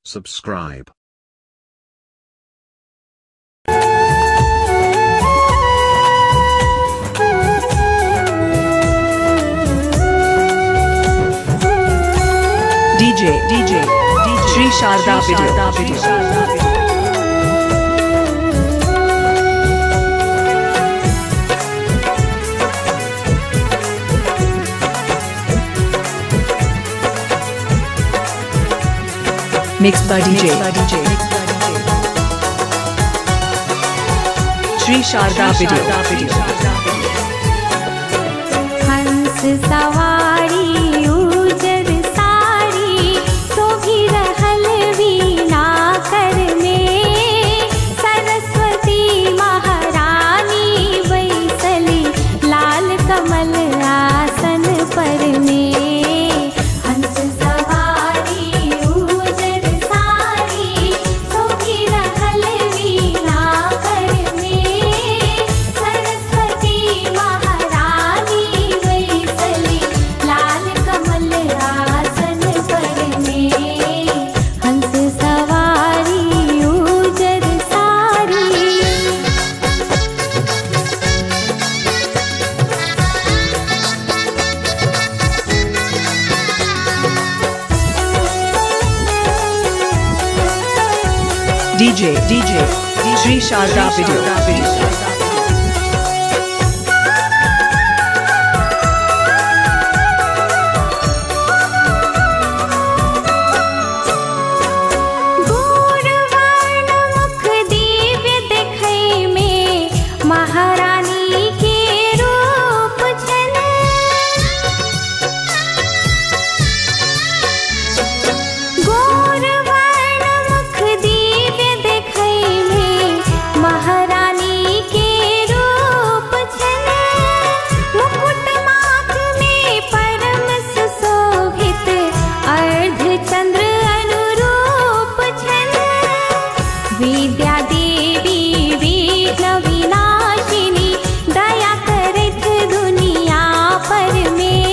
subscribe. DJ Shri Sharda Video. Mixed by DJ Shri Sharda Video. हंस सवारी उजर सारी शोभी रहल वीणा करने सरस्वती महारानी बैसली लाल कमल आसन पर में हंस सवारी उजर सारी शोभी रहल वीणा करने सरस्वती महारानी बैसली लाल कमल आसन पर में हंस सवारी उजर सारी DJ Shri Sharda Video. गौरवर्ण मुख दिव्य देखै में महारानी के रूप छन गौरवर्ण मुख दिव्य देखै में महारानी के रूप छन मुकुट माथ में परम सुशोभित अर्धचंद्र अनुरूप छन विद्या देवी विघ्न विनाशिनी दया करत दुनिया पर में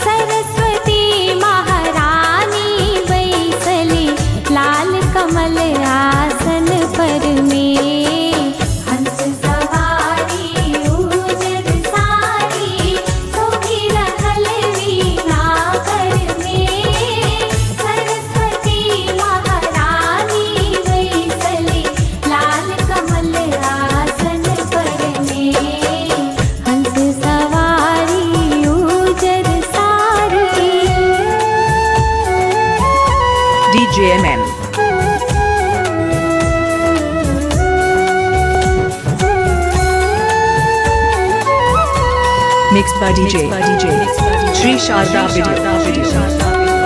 सरस्वती महारानी बैसली लाल कमल आसन पर में हंस सवारी उजर सारी शोभी रहल वीणा कर में सरस्वती महारानी बैसली लाल कमल आसन पर में हंस सवारी उजर सारी DJ MM. Mixed by DJ Shri Sharda Video.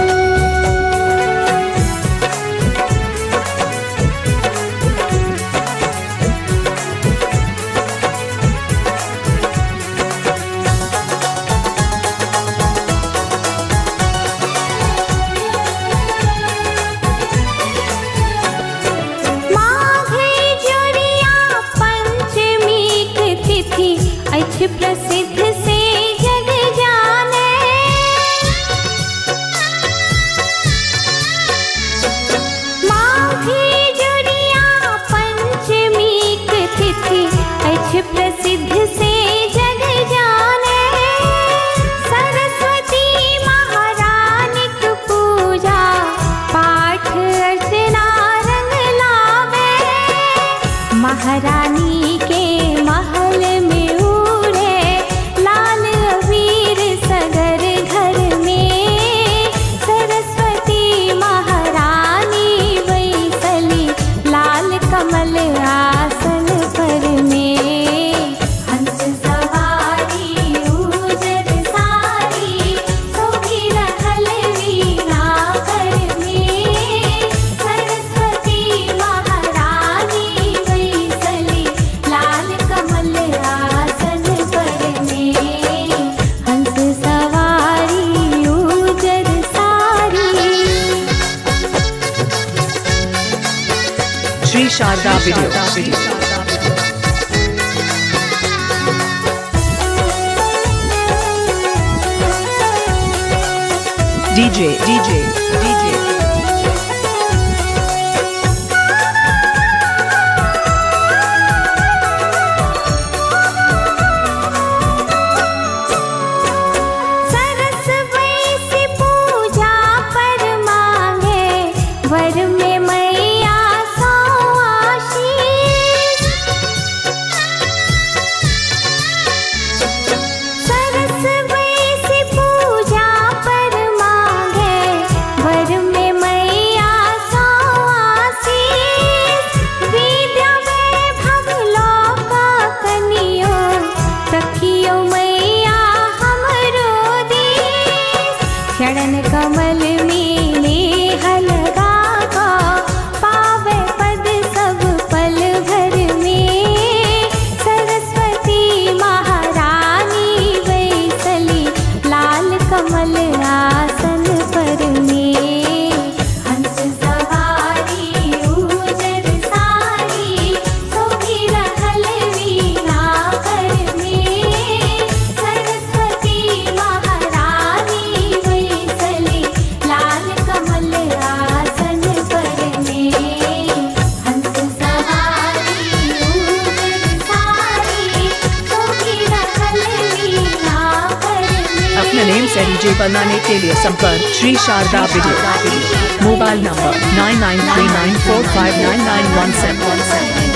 माघे जोरिया पंचमी के तिथि अछि प्रसिद्ध से जग जाने माघे जोरिया पंचमी के तिथि अछि प्रसिद्ध से जग जाने सरस्वती महारानी की पूजा पाठ अर्चना रंग लावे महारानी के महल में उड़े लाल अबीर सगर घर में सरस्वती महारानी बैसली लाल कमल आसन पर में हंस सवारी उजर सारी शोभी रहल वीणा कर में सरस्वती महारानी बैसली लाल कमल आसन पर में हंस सवारी उजर सारी Shri Sharda Video. DJ से डीजे बनाने के लिए संपर्क Shri Sharda video. Mobile number 9939459917।